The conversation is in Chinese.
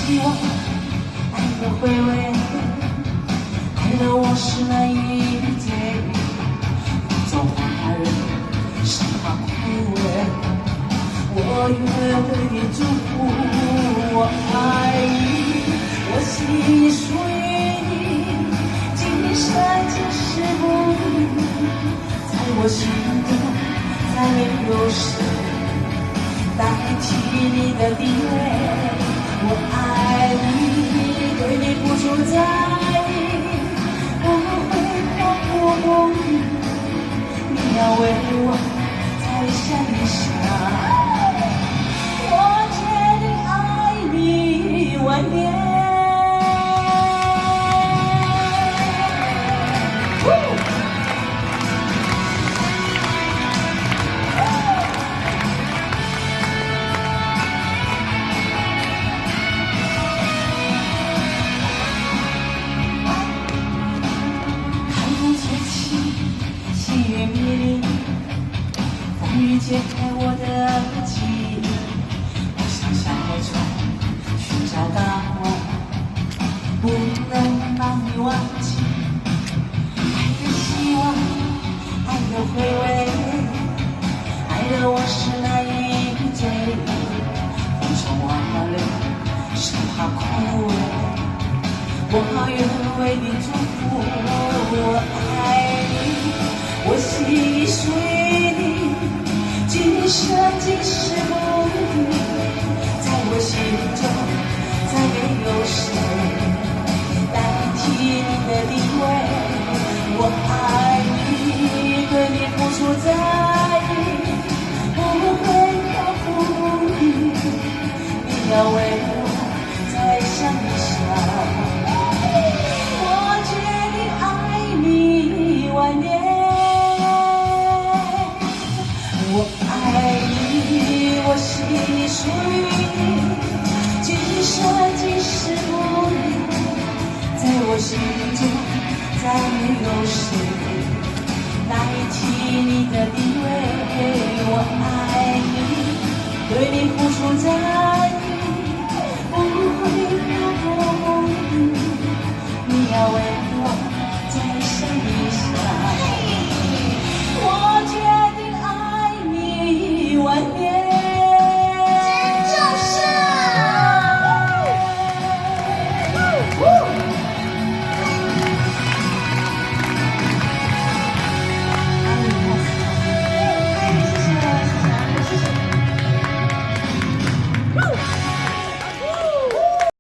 希望，爱的回味，爱的我是难以解。做花人，生怕枯萎，我愿为你祝福。我爱你，我心属于你，今生今世不渝。在我心中，再没有谁代替你的地位。我爱你，对你付出在意，我会漂泊风雨，你要为我再想一想。我决定爱你10000年。细雨迷离，风雨揭开我的记忆。我想向海中寻找答案，不能把你忘记。爱的希望，爱的回味，爱的我是难以追忆。风中花泪，生怕枯萎，我愿为你祝福。我爱你，我心属于你，今生今世不渝。在我心中，再没有谁代替你的地位。我爱你，对你付出在意，不会漂泊不渝。你要为我再想一想。我决定爱你10000年。我爱你，我心属于你，今生今世不渝。在我心中，再没有谁代替你的地位。我爱你，对你付出在